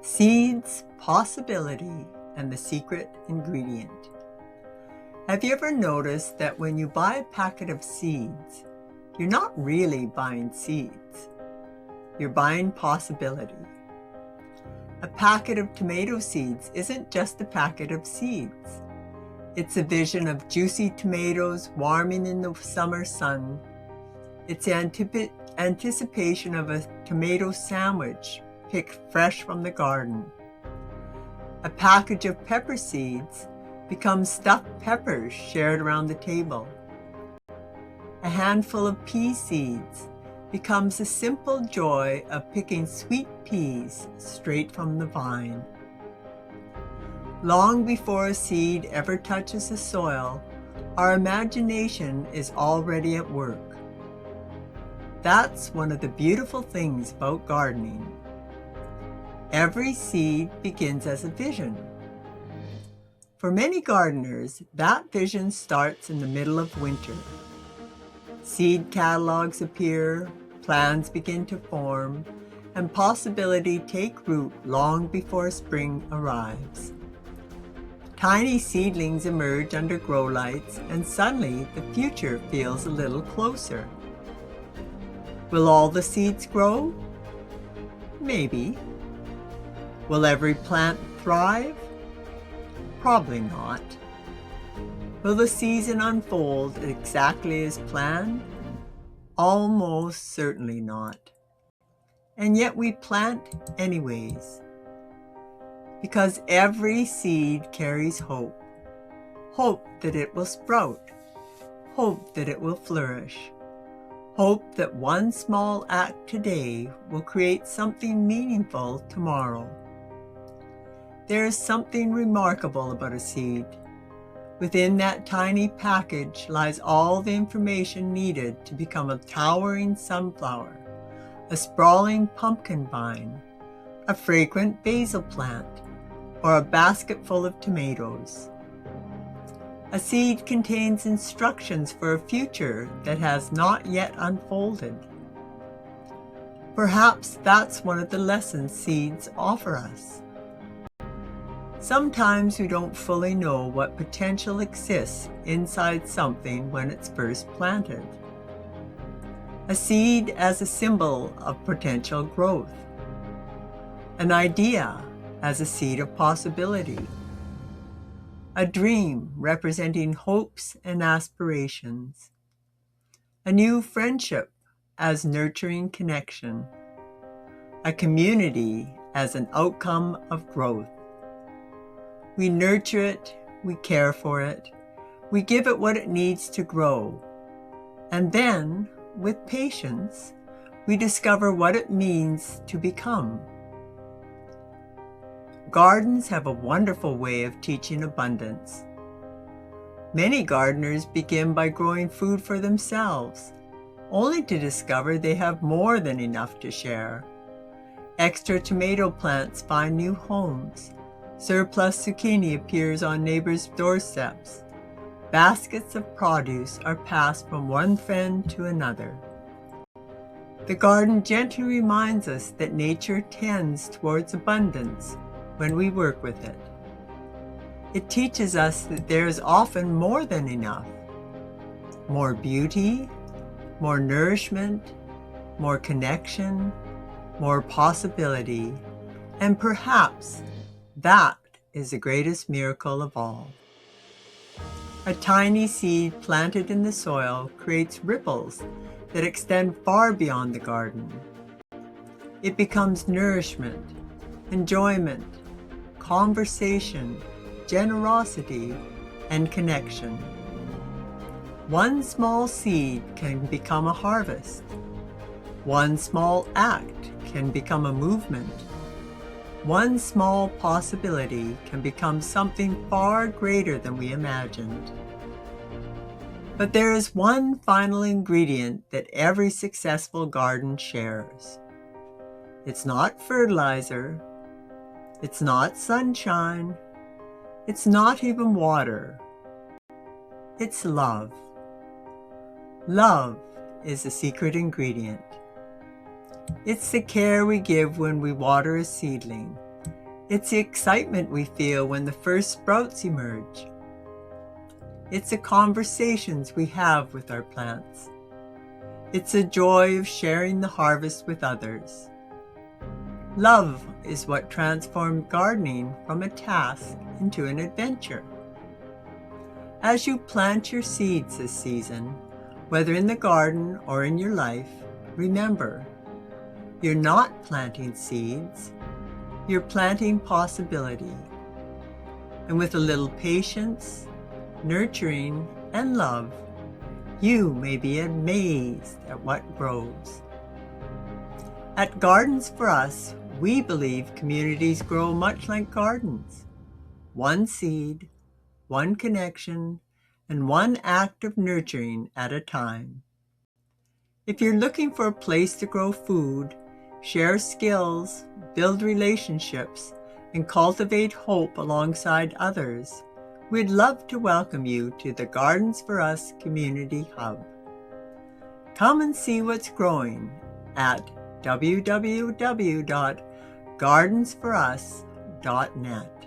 Seeds, possibility, and the secret ingredient. Have you ever noticed that when you buy a packet of seeds, you're not really buying seeds? You're buying possibility. A packet of tomato seeds isn't just a packet of seeds. It's a vision of juicy tomatoes warming in the summer sun. It's anticipation of a tomato sandwich picked fresh from the garden. A package of pepper seeds becomes stuffed peppers shared around the table. A handful of pea seeds becomes the simple joy of picking sweet peas straight from the vine. Long before a seed ever touches the soil, our imagination is already at work. That's one of the beautiful things about gardening. Every seed begins as a vision. For many gardeners, that vision starts in the middle of winter. Seed catalogs appear, plans begin to form, and possibility take root long before spring arrives. Tiny seedlings emerge under grow lights, and suddenly the future feels a little closer. Will all the seeds grow? Maybe. Will every plant thrive? Probably not. Will the season unfold exactly as planned? Almost certainly not. And yet we plant anyways. Because every seed carries hope. Hope that it will sprout. Hope that it will flourish. Hope that one small act today will create something meaningful tomorrow. There is something remarkable about a seed. Within that tiny package lies all the information needed to become a towering sunflower, a sprawling pumpkin vine, a fragrant basil plant, or a basket full of tomatoes. A seed contains instructions for a future that has not yet unfolded. Perhaps that's one of the lessons seeds offer us. Sometimes we don't fully know what potential exists inside something when it's first planted. A seed as a symbol of potential growth. An idea as a seed of possibility. A dream representing hopes and aspirations. A new friendship as nurturing connection. A community as an outcome of growth. We nurture it, we care for it, we give it what it needs to grow. And then, with patience, we discover what it means to become. Gardens have a wonderful way of teaching abundance. Many gardeners begin by growing food for themselves, only to discover they have more than enough to share. Extra tomato plants find new homes. Surplus zucchini appears on neighbors' doorsteps. Baskets of produce are passed from one friend to another. The garden gently reminds us that nature tends towards abundance when we work with it. It teaches us that there is often more than enough. More beauty, more nourishment, more connection, more possibility, and perhaps that is the greatest miracle of all. A tiny seed planted in the soil creates ripples that extend far beyond the garden. It becomes nourishment, enjoyment, conversation, generosity, and connection. One small seed can become a harvest. One small act can become a movement. One small possibility can become something far greater than we imagined. But there is one final ingredient that every successful garden shares. It's not fertilizer. It's not sunshine. It's not even water. It's love. Love is the secret ingredient. It's the care we give when we water a seedling. It's the excitement we feel when the first sprouts emerge. It's the conversations we have with our plants. It's the joy of sharing the harvest with others. Love is what transformed gardening from a task into an adventure. As you plant your seeds this season, whether in the garden or in your life, remember, you're not planting seeds, you're planting possibility. And with a little patience, nurturing, and love, you may be amazed at what grows. At Gardens for Us, we believe communities grow much like gardens. One seed, one connection, and one act of nurturing at a time. If you're looking for a place to grow food, share skills, build relationships, and cultivate hope alongside others, we'd love to welcome you to the Gardens for Us Community Hub. Come and see what's growing at www.gardensforus.net.